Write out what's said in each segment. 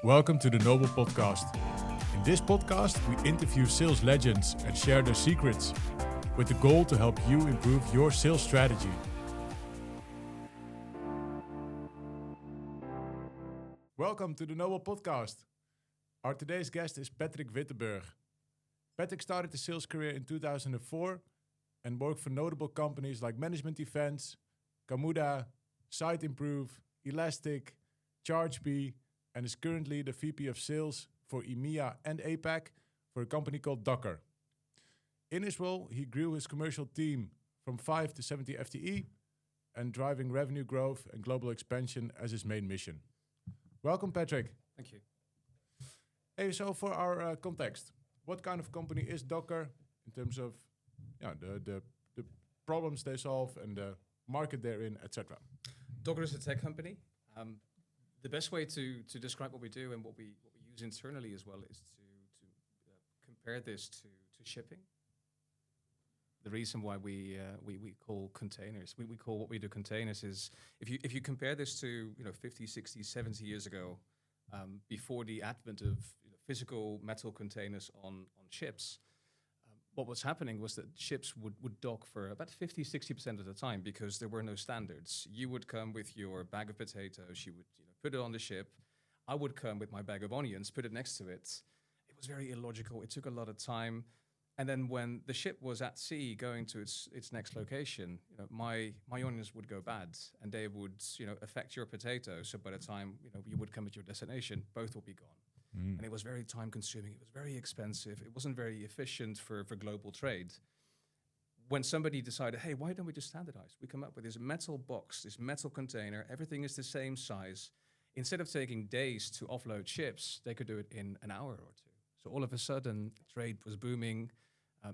Welcome to the Nobel Podcast. In this podcast, we interview sales legends and share their secrets with the goal to help you improve your sales strategy. Welcome to the Nobel Podcast. Our today's guest is Patrick Wittenberg. Patrick started his sales career in 2004 and worked for notable companies like Management Events, Kamuda, Site Improve, Elastic, ChargeBee, and is currently the VP of Sales for EMEA and APAC for a company called Docker. In his role, he grew his commercial team from 5 to 70 FTE and driving revenue growth and global expansion as his main mission. Welcome, Patrick. Thank you. Hey, so for our context, what kind of company is Docker in terms of the problems they solve and the market they're in, etc.? Docker is a tech company. The best way to describe what we do and what we use internally as well is to compare this to shipping. The reason why we call containers, we call what we do containers is if you compare this to 50, 60, 70 years ago, before the advent of physical metal containers on ships, what was happening was that ships would dock for about 50, 60% of the time because there were no standards. You would come with your bag of potatoes, you would put it on the ship. I would come with my bag of onions, put it next to it. It was very illogical. It took a lot of time. And then when the ship was at sea going to its next location, my onions would go bad and they would affect your potatoes. So by the time you would come at your destination, both would be gone. And it was very time consuming. It was very expensive. It wasn't very efficient for global trade. When somebody decided, hey, why don't we just standardize? We come up with this metal box, this metal container. Everything is the same size. Instead of taking days to offload ships, they could do it in an hour or two. So all of a sudden, trade was booming.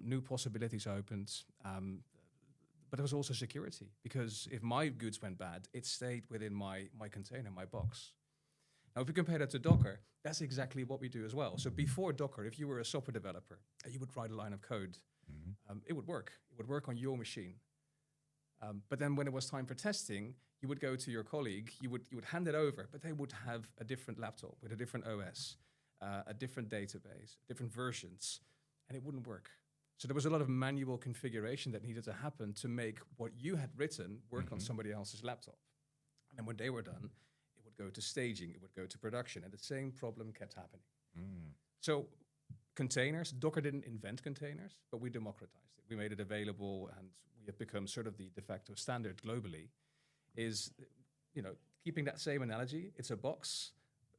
New possibilities opened. But there was also security, because if my goods went bad, it stayed within my container, my box. Now, if you compare that to Docker, that's exactly what we do as well. So before Docker, if you were a software developer and you would write a line of code, it would work. It would work on your machine. But then when it was time for testing, you would go to your colleague, you would hand it over, but they would have a different laptop with a different OS, a different database, different versions, and it wouldn't work. So there was a lot of manual configuration that needed to happen to make what you had written work on somebody else's laptop. And then when they were done, it would go to staging, it would go to production, and the same problem kept happening. So containers, Docker didn't invent containers, but we democratized it. We made it available, and we have become sort of the de facto standard globally. Is, keeping that same analogy, it's a box,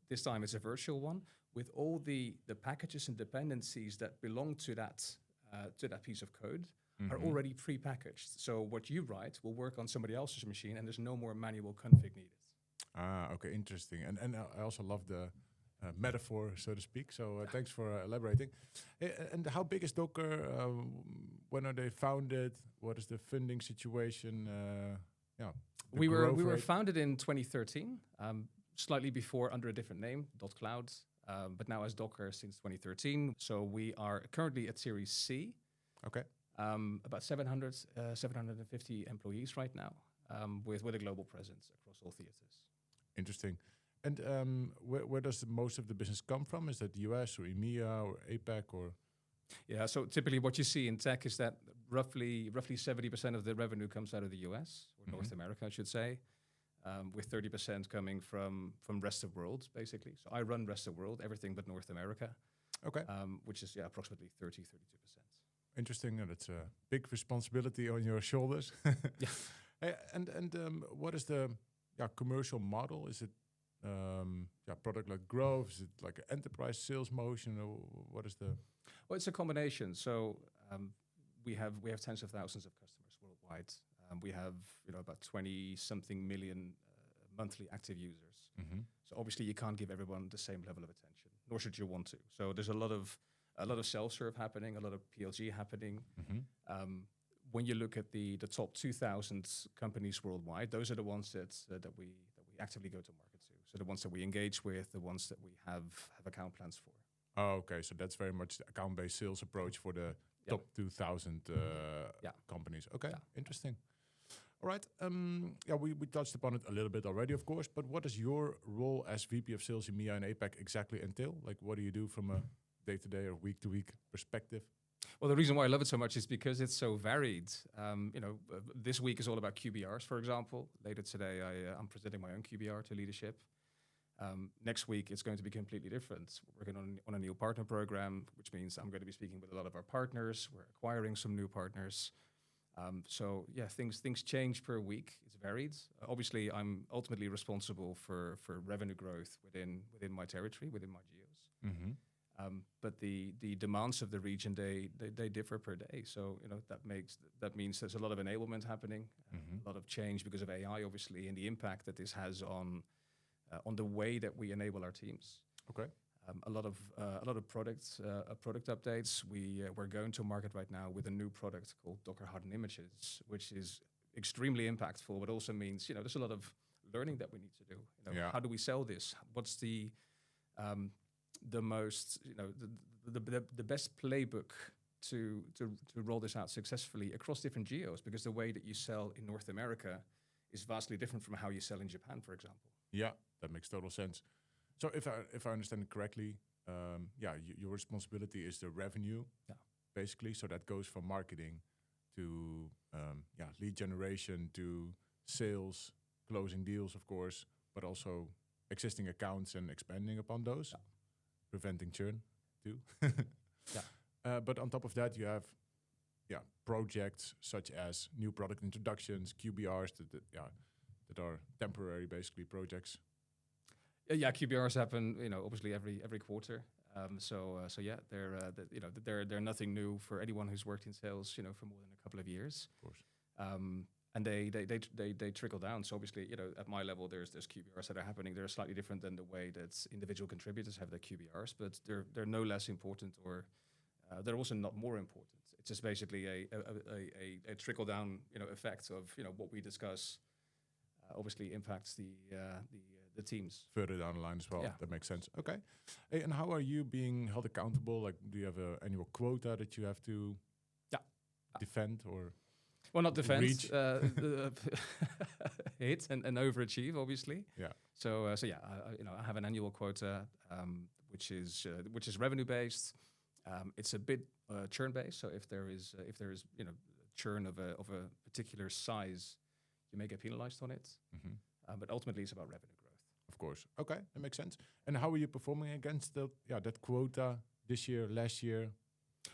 this time it's a virtual one, with all the packages and dependencies that belong to that piece of code are already pre-packaged. So what you write will work on somebody else's machine, and there's no more manual config needed. Okay, interesting. And I also love the metaphor, so to speak. So thanks for elaborating. And how big is Docker? When are they founded? What is the funding situation? We were founded in 2013, slightly before under a different name, .cloud, but now as Docker since 2013. So we are currently at Series C. Okay. About 750 employees right now, with a global presence across all theaters. Interesting. And where does most of the business come from? Is that the US or EMEA or APAC or? Yeah, so typically what you see in tech is that roughly 70% of the revenue comes out of the US, or North America, I should say, with 30% coming from rest of world, basically. So I run rest of world, everything but North America. Okay. Which is approximately 32%. Interesting. That's a big responsibility on your shoulders. Yeah. And what is the commercial model? Is it product-led growth? Is it like an enterprise sales motion? Or what is the? Well, it's a combination. So we have tens of thousands of customers worldwide. We have about 20-something million monthly active users. So obviously you can't give everyone the same level of attention, nor should you want to. So there's a lot of self-serve happening, a lot of PLG happening. When you look at the top 2,000 companies worldwide, those are the ones that we actively go to market to. So the ones that we engage with, the ones that we have account plans for. Oh, okay. So that's very much the account-based sales approach for the top 2,000 companies. Okay, interesting. All right. We touched upon it a little bit already, of course. But what does your role as VP of Sales EMEA and APAC exactly entail? Like, what do you do from a day-to-day or week-to-week perspective? Well, the reason why I love it so much is because it's so varied. This week is all about QBRs, for example. Later today, I'm presenting my own QBR to leadership. Next week, it's going to be completely different. We're working on a new partner program, which means I'm going to be speaking with a lot of our partners. We're acquiring some new partners. Things change per week. It's varied. Obviously, I'm ultimately responsible for revenue growth within my territory, within my geos. Mm-hmm. But the demands of the region, they differ per day. So that means there's a lot of enablement happening, a lot of change because of AI, obviously, and the impact that this has on the way that we enable our teams. Okay. A lot of product updates. We're going to market right now with a new product called Docker Hardened Images, which is extremely impactful, but also means there's a lot of learning that we need to do. How do we sell this? What's the most the best playbook to roll this out successfully across different geos? Because the way that you sell in North America is vastly different from how you sell in Japan, for example. Yeah, that makes total sense. So if I understand it correctly, your responsibility is the revenue, basically. So that goes from marketing to lead generation to sales, closing deals, of course, but also existing accounts and expanding upon those, preventing churn too. But on top of that, you have projects such as new product introductions, QBRs that are temporary, basically projects. QBRs happen, obviously every quarter. They're nothing new for anyone who's worked in sales, for more than a couple of years. Of course. And they trickle down. So obviously, at my level, there's QBRs that are happening. They're slightly different than the way that individual contributors have their QBRs, but they're no less important, or they're also not more important. It's just basically a trickle down, effect of what we discuss. Obviously impacts the teams Further down the line as well. Yeah. That makes sense. Okay. Hey, and how are you being held accountable? Like, do you have an annual quota that you have to defend or? Well, not defend, reach? hit and overachieve, obviously. Yeah. I have an annual quota, which is revenue based. It's a bit churn based. So if there is churn of a particular size, you may get penalized on it. Mm-hmm. But ultimately, it's about revenue growth. Of course. Okay, that makes sense. And how are you performing against that quota this year, last year?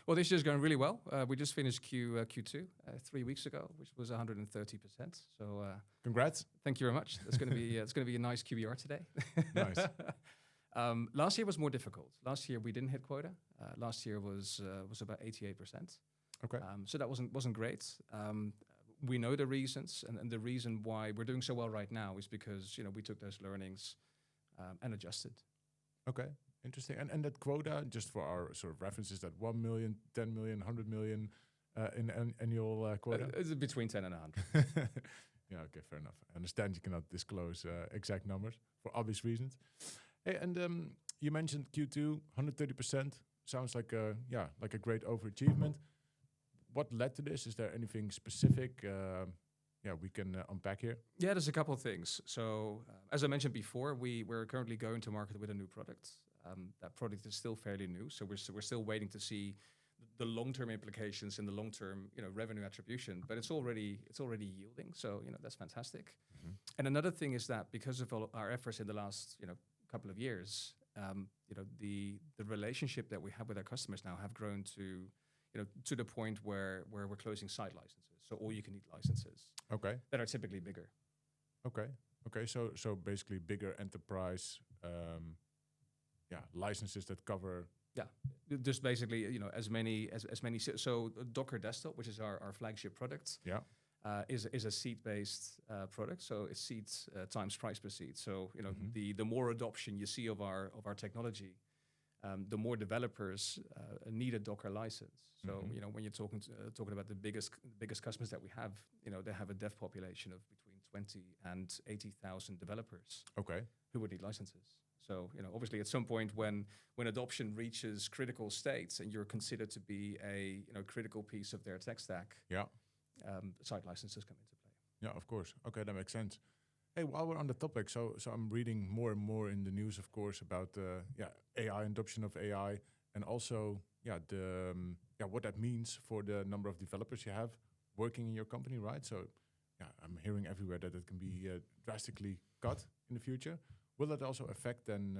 Well, this year's going really well. We just finished Q2 3 weeks ago, which was 130%. So Congrats. Thank you very much. That's going to be it's going to be a nice QBR today. Nice. Last year was more difficult. Last year we didn't hit quota. Last year was about 88%. Okay. So that wasn't great. We know the reasons, and the reason why we're doing so well right now is because we took those learnings and adjusted. Okay, interesting. And that quota, just for our sort of references, that 1 million, 10 million, 100 million in annual quota? It's between 10 and 100. Yeah, okay, fair enough. I understand you cannot disclose exact numbers for obvious reasons. Hey, and you mentioned Q2, 130%. Sounds like a great overachievement. What led to this? Is there anything specific we can unpack here? Yeah, there's a couple of things. So as I mentioned before, we're currently going to market with a new product. That product is still fairly new, so we're still waiting to see the long-term implications and the long-term revenue attribution. But it's already yielding, so that's fantastic. Mm-hmm. And another thing is that because of all our efforts in the last couple of years, the relationship that we have with our customers now have grown to the point where we're closing site licenses, so all you can eat licenses. Okay. That are typically bigger. Okay. So basically bigger enterprise licenses that cover. Yeah, just basically as many. So Docker Desktop, which is our flagship product, is a seat-based product. So it's seats times price per seat. So the more adoption you see of our technology, the more developers need a Docker license. So when you're talking about the biggest customers that we have, they have a dev population of between 20 and 80,000 developers. Okay. Who would need licenses. So obviously at some point when adoption reaches critical states and you're considered to be a critical piece of their tech stack, site licenses come into play. Yeah, of course. Okay, that makes sense. Hey, while we're on the topic, so I'm reading more and more in the news, of course, about AI, adoption of AI, and also what that means for the number of developers you have working in your company, right? So yeah, I'm hearing everywhere that it can be drastically cut in the future. Will that also affect then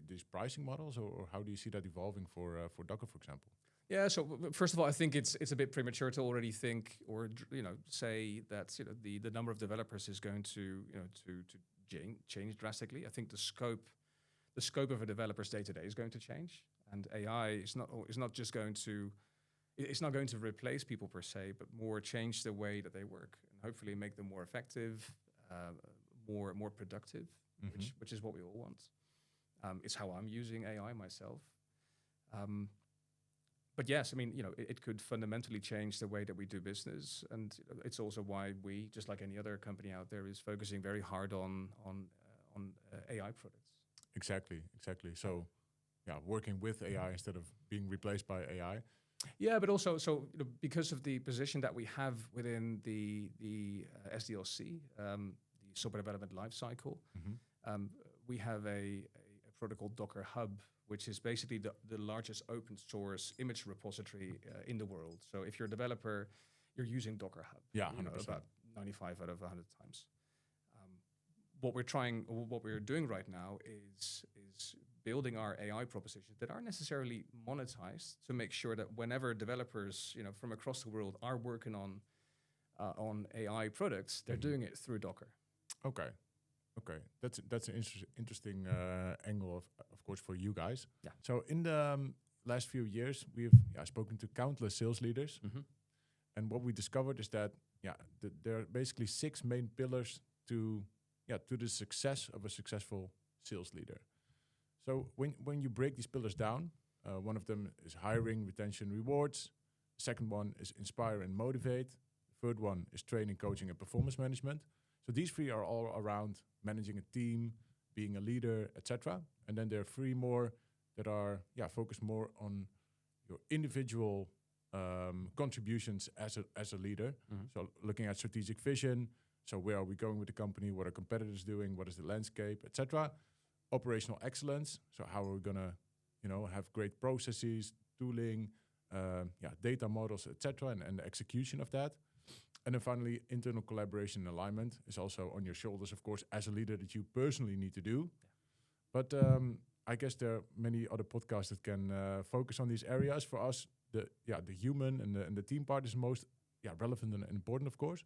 these pricing models, or how do you see that evolving for Docker, for example? Yeah. So first of all, I think it's a bit premature to already think or say that the number of developers is going to change drastically. I think the scope of a developer's day to day is going to change, and AI is not just going to it's not going to replace people per se, but more change the way that they work and hopefully make them more effective, more productive, which is what we all want. It's how I'm using AI myself. But yes, I mean, it could fundamentally change the way that we do business, and it's also why we, just like any other company out there, is focusing very hard on AI products. Exactly. So, working with AI instead of being replaced by AI. Yeah, but also, because of the position that we have within the SDLC, the software development lifecycle, we have a product called Docker Hub, which is basically the largest open source image repository in the world. So if you're a developer, you're using Docker Hub. Yeah, 100%. About 95 out of 100 times. What we're doing right now is building our AI propositions that aren't necessarily monetized to make sure that whenever developers from across the world are working on AI products, they're doing it through Docker. Okay, that's an interesting angle of course for you guys. Yeah. So in the last few years, we've spoken to countless sales leaders, and what we discovered is that there are basically 6 main pillars to the success of a successful sales leader. So when you break these pillars down, one of them is hiring, retention, rewards. The second one is inspire and motivate. The third one is training, coaching, and performance management. So these 3 are all around managing a team, being a leader, etc. And then there are 3 more that are focused more on your individual contributions as a leader. So looking at strategic vision. So where are we going with the company? What are competitors doing? What is the landscape, etc. Operational excellence. So how are we gonna, have great processes, tooling, data models, etc. And the execution of that. And then finally, internal collaboration and alignment is also on your shoulders, of course, as a leader that you personally need to do. But I guess there are many other podcasts that can focus on these areas. For us, the human and the team part is most relevant and important, of course.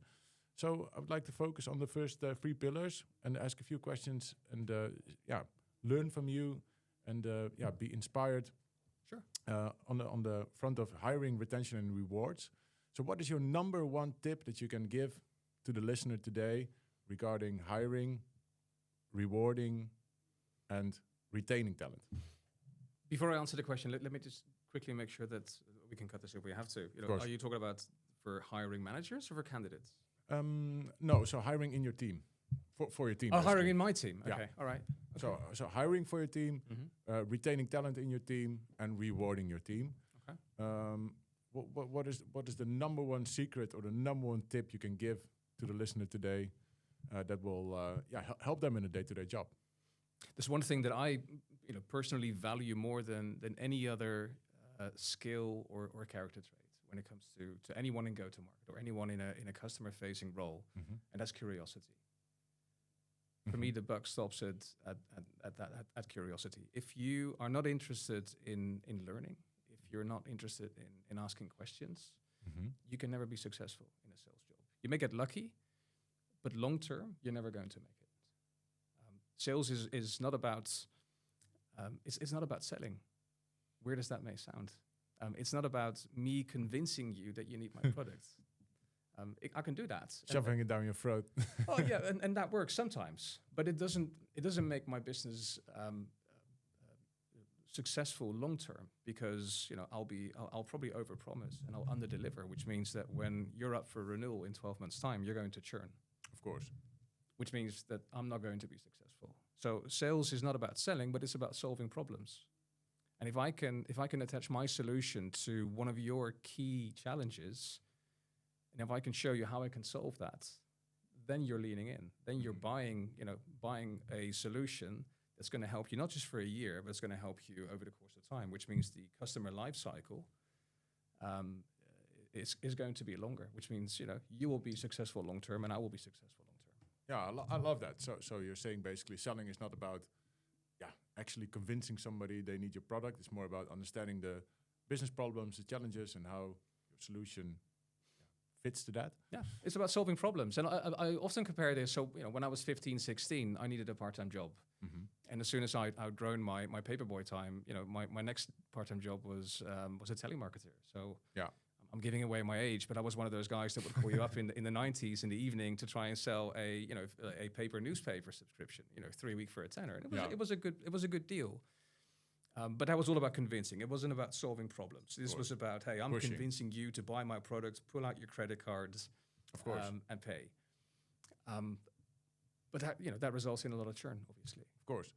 So I would like to focus on the first 3 pillars and ask a few questions and learn from you and be inspired. Sure. On the front of hiring, retention, and rewards. So what is your number 1 tip that you can give to the listener today regarding hiring, rewarding, and retaining talent? Before I answer the question, let me just quickly make sure that we can cut this if we have to. Are you talking about for hiring managers or for candidates? No, so hiring in your team, for your team. Oh, hiring in my team. Okay, Yeah. all right. Okay. So hiring for your team, retaining talent in your team, and rewarding your team. Okay. What is the number 1 secret or the number 1 tip you can give to the listener today that will help them in a day-to-day job? There's one thing that I personally value more than any other skill or character trait when it comes to anyone in go-to-market or anyone in a customer-facing role, and that's curiosity. For me, the buck stops at curiosity. If you are not interested in learning, if you're not interested in asking questions, you can never be successful in a sales job. You may get lucky, but long term, you're never going to make it. Sales is not about it's not about selling. Weird as that may sound. It's not about me convincing you that you need my product. I can do that. Shoving it down your throat. Oh yeah, and that works sometimes, but it doesn't make my business successful long term, because I'll probably overpromise and I'll underdeliver, which means that when you're up for renewal in 12 months' time, you're going to churn. Of course. Which means that I'm not going to be successful. So sales is not about selling, but it's about solving problems. And if I can attach my solution to one of your key challenges, and if I can show you how I can solve that, then you're leaning in. Then you're Mm-hmm. buying a solution that's going to help you not just for a year, but it's going to help you over the course of time, which means the customer life cycle is going to be longer, which means you will be successful long term, and I will be successful long term. Yeah, I love that. So you're saying basically selling is not about actually convincing somebody they need your product. It's more about understanding the business problems, the challenges, and how your solution fits to that. Yeah, it's about solving problems. And I often compare this. So, when I was 15, 16, I needed a part-time job. Mm-hmm. And as soon as I'd outgrown my paperboy time, my next part-time job was a telemarketer. So Yeah. I'm giving away my age, but I was one of those guys that would call you up in the 90s in the evening to try and sell a paper newspaper subscription, 3 week for a tenner. And it was a good deal. But that was all about convincing. It wasn't about solving problems. This was about, hey, I'm Pushing. convincing you to buy my product, pull out your credit cards, Of course. and pay. But that results in a lot of churn, obviously. Of course.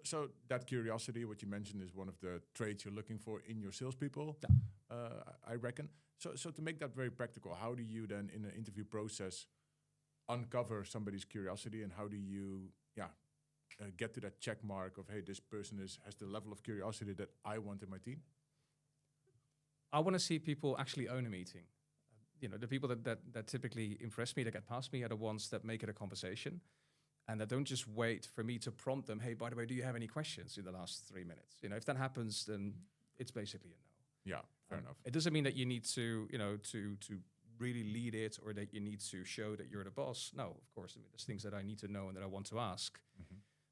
So that curiosity, what you mentioned, is one of the traits you're looking for in your salespeople. Yeah. I reckon. So to make that very practical, how do you then in an interview process uncover somebody's curiosity, and how do you get to that check mark of, hey, this person has the level of curiosity that I want in my team? I want to see people actually own a meeting. The people that typically impress me, that get past me, are the ones that make it a conversation, and that don't just wait for me to prompt them, hey, by the way, do you have any questions in the last 3 minutes? If that happens, then it's basically a no. Yeah, fair enough. It doesn't mean that you need to really lead it, or that you need to show that you're the boss. No, of course. I mean, there's things that I need to know and that I want to ask,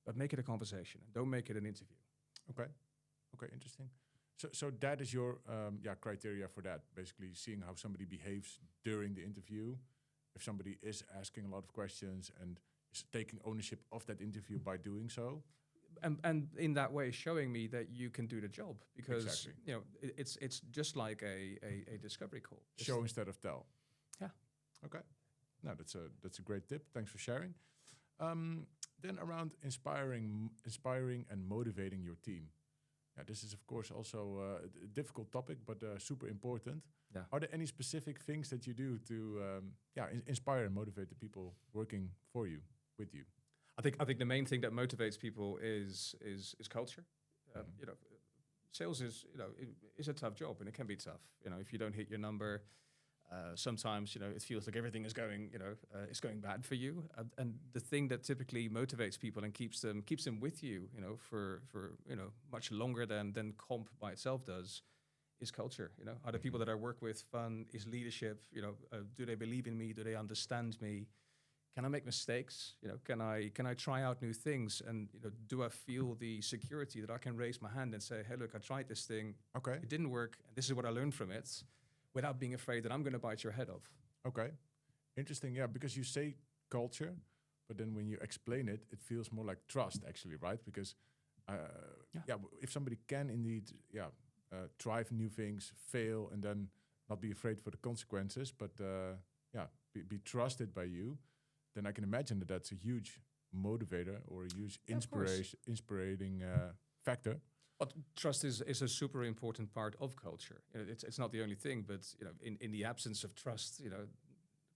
but make it a conversation and don't make it an interview. Okay, interesting. So that is your criteria for that, basically seeing how somebody behaves during the interview. If somebody is asking a lot of questions and is taking ownership of that interview by doing so. And in that way, showing me that you can do the job, because Exactly. it's just like a discovery call. Show instead of tell. Yeah. Okay. No, that's a great tip. Thanks for sharing. Then around inspiring and motivating your team. Yeah, this is of course also a difficult topic, but super important. Yeah. Are there any specific things that you do to inspire and motivate the people working for you, with you? I think the main thing that motivates people is culture. Sales is a tough job, and it can be tough. If you don't hit your number, sometimes it feels like everything is going bad for you. And the thing that typically motivates people and keeps them with you, for much longer than comp by itself does, is culture. Are the people that I work with fun? Is leadership? Do they believe in me? Do they understand me? Can I make mistakes? Can I try out new things? And do I feel the security that I can raise my hand and say, hey, look, I tried this thing. Okay. It didn't work. And this is what I learned from it, without being afraid that I'm going to bite your head off. Okay. Interesting. Yeah, because you say culture, but then when you explain it, it feels more like trust, actually, right? Because if somebody can indeed try new things, fail, and then not be afraid for the consequences, but be trusted by you, then I can imagine that that's a huge motivator or a huge inspiring factor. But trust is a super important part of culture. It's not the only thing, but in the absence of trust,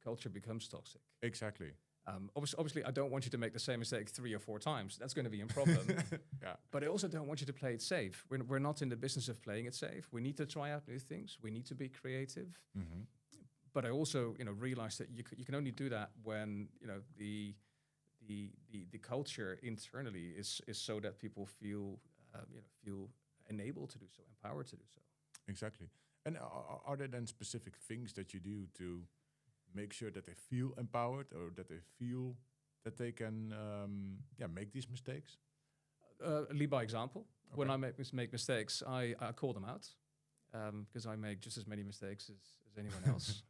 culture becomes toxic. Exactly. Obviously, I don't want you to make the same mistake 3 or 4 times. That's going to be a problem. Yeah. But I also don't want you to play it safe. We're not in the business of playing it safe. We need to try out new things. We need to be creative. Mm-hmm. But I also, realize that you can only do that when the culture internally is so that people feel enabled to do so, empowered to do so. Exactly. And are there then specific things that you do to make sure that they feel empowered, or that they feel that they can make these mistakes? Lead by example. Okay. When I make mistakes, I call them out, because I make just as many mistakes as anyone else.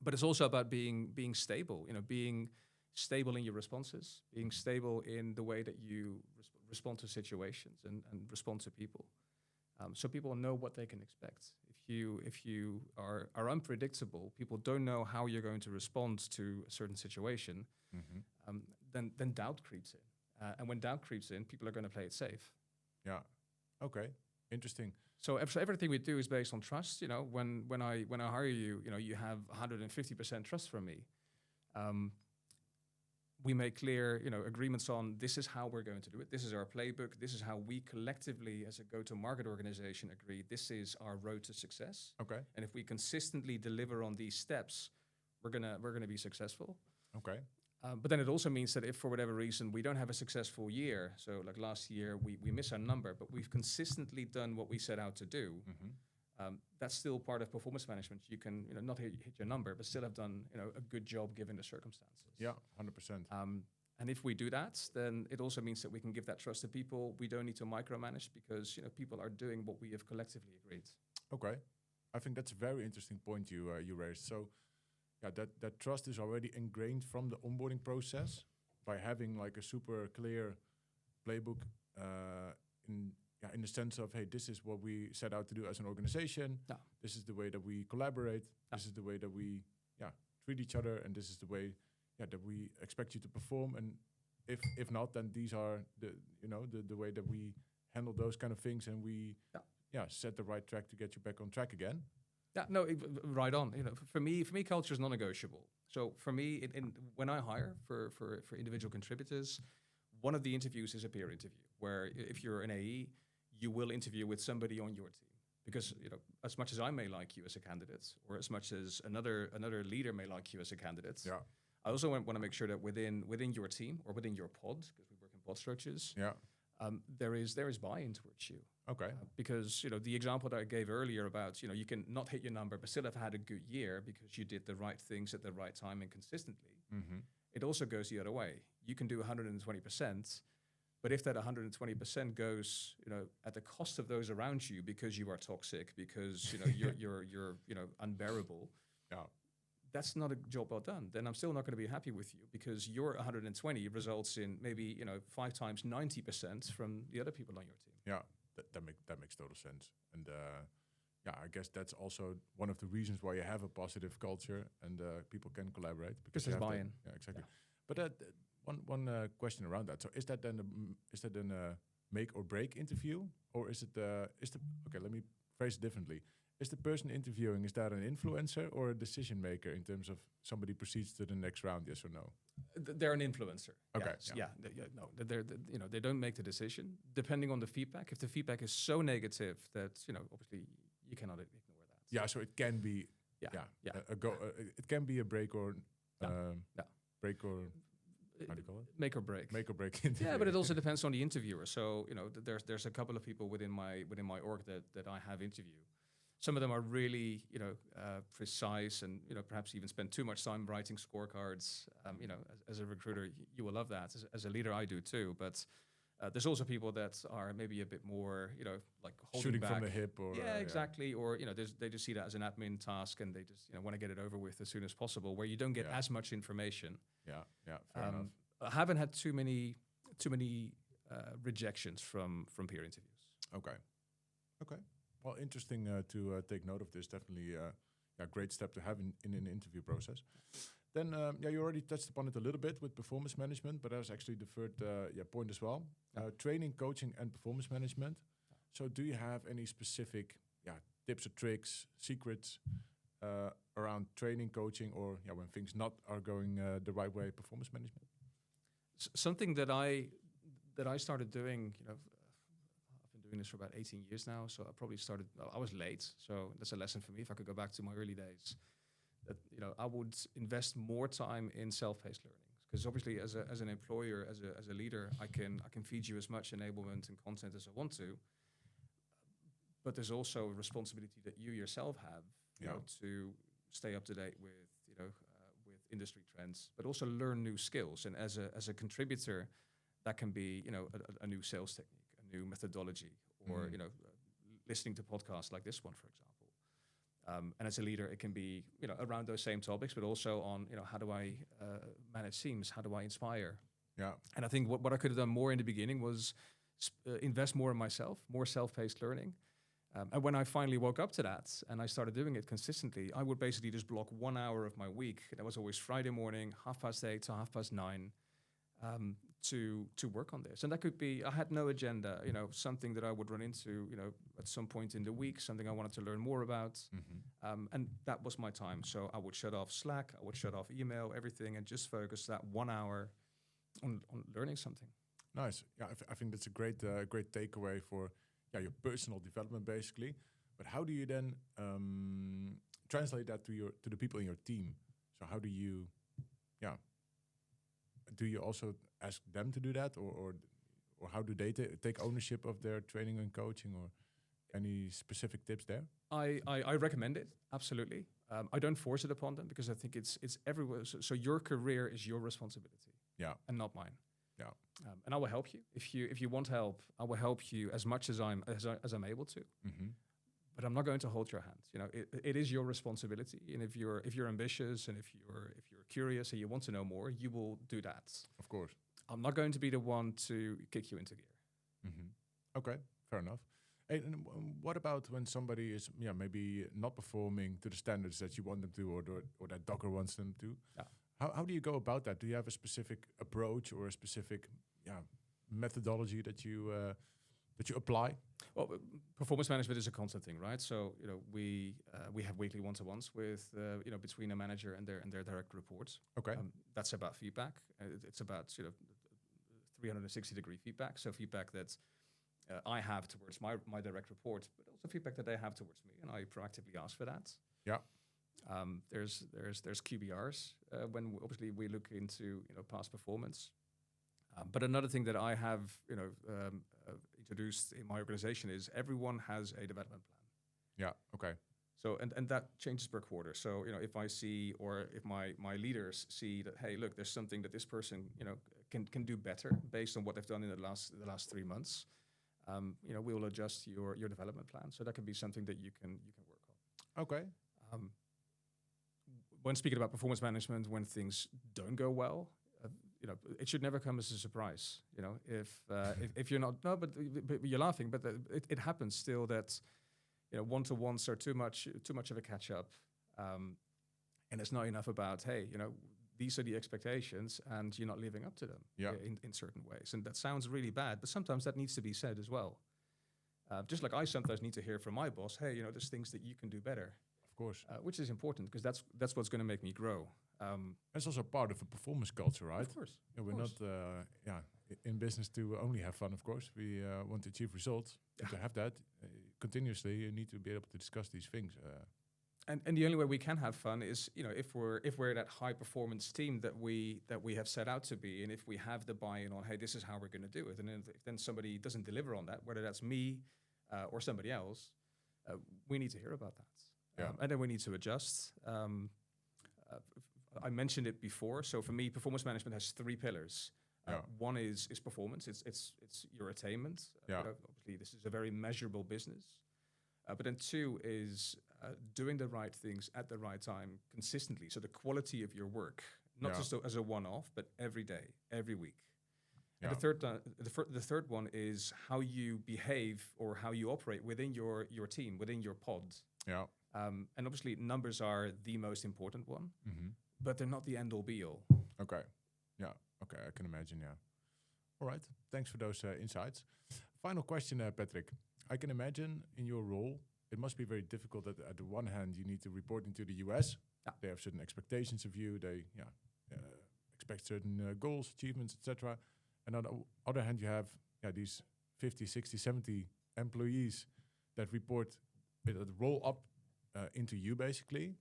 But it's also about being stable, being stable in your responses, being stable in the way that you respond to situations and respond to people. So people know what they can expect. If you are unpredictable, people don't know how you're going to respond to a certain situation, then doubt creeps in. And when doubt creeps in, people are going to play it safe. Yeah. Okay. Interesting. So everything we do is based on trust. When I hire you, you have 150% trust from me. We make clear, agreements on this is how we're going to do it. This is our playbook. This is how we collectively, as a go-to-market organization, agree. This is our road to success. Okay. And if we consistently deliver on these steps, we're gonna be successful. Okay. But then it also means that if for whatever reason we don't have a successful year, so like last year we miss our number, but we've consistently done what we set out to do. That's still part of performance management. You can not hit your number, but still have done a good job given the circumstances. Yeah, 100%. And if we do that, then it also means that we can give that trust to people. We don't need to micromanage because people are doing what we have collectively agreed. Okay, I think that's a very interesting point you raised. So, yeah, that trust is already ingrained from the onboarding process by having like a super clear playbook in the sense of, hey, this is what we set out to do as an organization. Yeah. This is the way that we collaborate. Yeah. This is the way that we treat each other, and this is the way that we expect you to perform. And if not, then these are the way that we handle those kind of things, and we set the right track to get you back on track again. Yeah, no, right on. For me, culture is non-negotiable. So for me, when I hire for individual contributors, one of the interviews is a peer interview, where if you're an AE, you will interview with somebody on your team. Because as much as I may like you as a candidate, or as much as another leader may like you as a candidate, I also want to make sure that within your team or within your pod, because we work in pod structures, there is buy-in towards you. Okay. Because the example that I gave earlier about you can not hit your number but still have had a good year because you did the right things at the right time and consistently. Mm-hmm. It also goes the other way. You can do 120%, but if that 120% goes at the cost of those around you because you are toxic, because you're unbearable, that's not a job well done. Then I'm still not going to be happy with you because your 120 results in maybe 5 times 90% from the other people on your team. Yeah. That makes total sense. And I guess that's also one of the reasons why you have a positive culture and people can collaborate. Because there's buy-in. Yeah, exactly. Yeah. But one question around that. So is that then a make or break interview, or is it okay? Let me phrase it differently. Is the person interviewing, is that an influencer or a decision maker in terms of somebody proceeds to the next round? Yes or no? They're an influencer. Okay. Yes. No. They don't make the decision depending on the feedback. If the feedback is so negative that obviously you cannot ignore that. Yeah. So it can be. It can be a break or break or. How do you call it? Make or break. Make or break interview. Yeah, but it also depends on the interviewer. So there's a couple of people within my org that I have interview. Some of them are really, precise and, perhaps even spend too much time writing scorecards. As a recruiter, you will love that. As a leader, I do too. But there's also people that are maybe a bit more, like holding shooting back from the hip. Or exactly. Or, they just see that as an admin task and they just, want to get it over with as soon as possible, where you don't get as much information. Yeah, fair enough. I haven't had too many rejections from peer interviews. Okay. Well, interesting to take note of this. Definitely a great step to have in an interview process. Then, you already touched upon it a little bit with performance management, but that's actually the third point as well. Training, coaching, and performance management. So do you have any specific tips or tricks, secrets around training, coaching, or when things not are going the right way, performance management? Something that I started doing, doing this for about 18 years now, so I was late, so that's a lesson for me. If I could go back to my early days, that I would invest more time in self-paced learning, because obviously as an employer, as a leader, I can feed you as much enablement and content as I want to, but there's also a responsibility that you yourself have to stay up to date with with industry trends, but also learn new skills. And as a contributor, that can be a new sales technique, new methodology, or listening to podcasts like this one, for example. And as a leader, it can be around those same topics, but also on how do I manage teams, how do I inspire? Yeah. And I think what I could have done more in the beginning was invest more in myself, more self-paced learning. And when I finally woke up to that and I started doing it consistently, I would basically just block 1 hour of my week. That was always Friday morning, 8:30 to 9:30, to work on this. And that could be, I had no agenda, something that I would run into, at some point in the week, something I wanted to learn more about. And that was my time. So I would shut off Slack, I would shut off email, everything, and just focus that 1 hour on learning something. Nice. Yeah, I think that's a great takeaway for your personal development, basically. But how do you then translate that to the people in your team? So how do you, do you also ask them to do that, or how do they take ownership of their training and coaching, or any specific tips there? I recommend it, absolutely. I don't force it upon them because I think it's everywhere. So your career is your responsibility, and not mine. Yeah, and I will help you if you want help. I will help you as much as I'm able to. But I'm not going to hold your hand. It is your responsibility, and if you're ambitious and if you're curious and you want to know more, you will do that. Of course. I'm not going to be the one to kick you into gear. Okay, fair enough. And what about when somebody is maybe not performing to the standards that you want them to, or that Docker wants them to? Yeah. How do you go about that? Do you have a specific approach or a specific methodology that you apply? Well, performance management is a constant thing, right? So we have weekly one-to-ones with between a manager and their direct reports. Okay, that's about feedback. It's about 360-degree feedback. So feedback that I have towards my direct reports, but also feedback that they have towards me, and I proactively ask for that. Yeah. There's QBRs when obviously we look into past performance. But another thing that I have introduced in my organization is everyone has a development plan. Yeah. Okay. So and that changes per quarter. So if I see, or if my leaders see that, hey, look, there's something that this person can do better based on what they've done in the last 3 months. We will adjust your development plan. So that can be something that you can work on. Okay. When speaking about performance management, when things don't go well, it should never come as a surprise. If you're not, no, but you're laughing, but it happens still that one-to-ones are too much of a catch up, and it's not enough about, hey, these are the expectations, and you're not living up to them in certain ways. And that sounds really bad, but sometimes that needs to be said as well. Just like I sometimes need to hear from my boss, hey, there's things that you can do better. Of course. Which is important, because that's what's going to make me grow. It's also part of a performance culture, right? Of course. We're not in business to only have fun, of course. We want to achieve results. And to have that continuously, you need to be able to discuss these things. And the only way we can have fun is, if we're that high performance team that we have set out to be, and if we have the buy-in on, hey, this is how we're going to do it, and then somebody doesn't deliver on that, whether that's me or somebody else, we need to hear about that. And then we need to adjust. I mentioned it before. So for me, performance management has 3 pillars. One is performance. It's your attainment. Obviously, this is a very measurable business. But then 2 is doing the right things at the right time consistently. So the quality of your work, not just as a one-off, but every day, every week. And the third one is how you behave or how you operate within your team, within your pod. Yeah. And obviously, numbers are the most important one, but they're not the end-all, be-all. Okay. Yeah. Okay. I can imagine. Yeah. All right. Thanks for those insights. Final question, Patrick. I can imagine in your role, it must be very difficult that at the one hand you need to report into the US. Yeah. They have certain expectations of you. They expect certain goals, achievements, etc. And on the other hand, you have these 50, 60, 70 employees that report, that roll up into you, basically.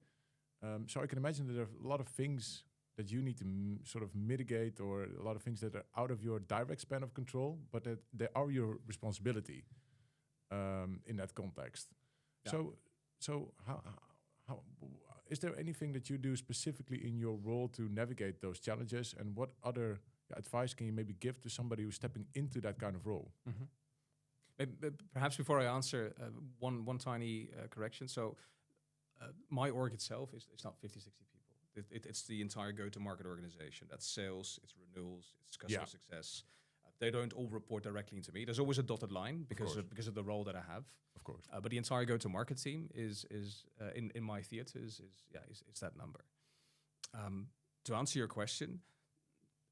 So I can imagine that there are a lot of things that you need to sort of mitigate, or a lot of things that are out of your direct span of control, but that they are your responsibility in that context. Yeah. So how is there anything that you do specifically in your role to navigate those challenges, and what other advice can you maybe give to somebody who's stepping into that kind of role? Perhaps before I answer, one tiny correction. So my org itself is not 50, 60 people. It's the entire go-to-market organization. That's sales, it's renewals, it's customer success. They don't all report directly into me. There's always a dotted line because of the role that I have. Of course. But the entire go-to-market team is in my theater is that number. To answer your question,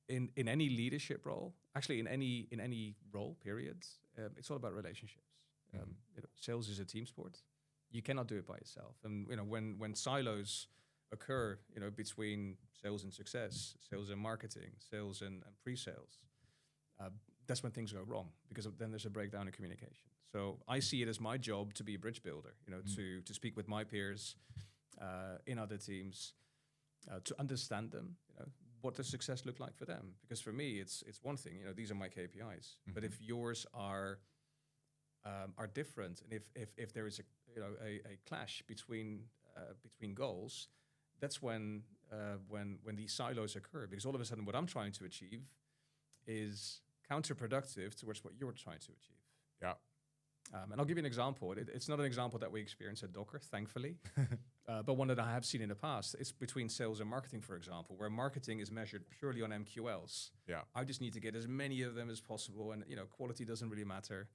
in any leadership role, actually in any role, periods, it's all about relationships. Sales is a team sport. You cannot do it by yourself. And when silos occur, between sales and success, sales and marketing, sales and pre-sales, that's when things go wrong, because then there's a breakdown in communication. So I see it as my job to be a bridge builder, to speak with my peers in other teams, to understand them, what does success look like for them? Because for me, it's one thing, these are my KPIs. But if yours are different, and if there is a clash between goals, that's when these silos occur. Because all of a sudden, what I'm trying to achieve is counterproductive towards what you're trying to achieve. Yeah. And I'll give you an example. It's not an example that we experience at Docker, thankfully, but one that I have seen in the past. It's between sales and marketing, for example, where marketing is measured purely on MQLs. Yeah. I just need to get as many of them as possible, and quality doesn't really matter.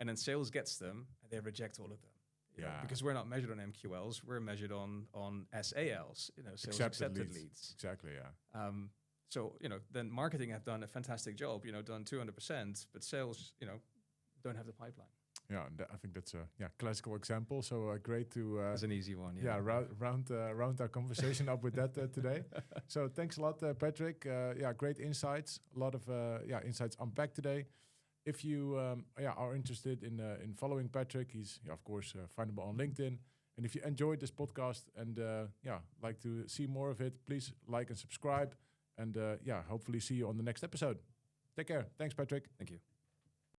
And then sales gets them, and they reject all of them. Because we're not measured on MQLs, we're measured on SALs, sales accepted leads. Exactly, yeah. So then marketing have done a fantastic job, done 200%, but sales, don't have the pipeline. Yeah, I think that's a classical example. So great to that's an easy one. Yeah, round our conversation up with that today. So thanks a lot, Patrick. Great insights. A lot of insights unpacked today. If you are interested in following Patrick, he's of course findable on LinkedIn. And if you enjoyed this podcast and like to see more of it, please like and subscribe. And hopefully see you on the next episode. Take care. Thanks, Patrick. Thank you.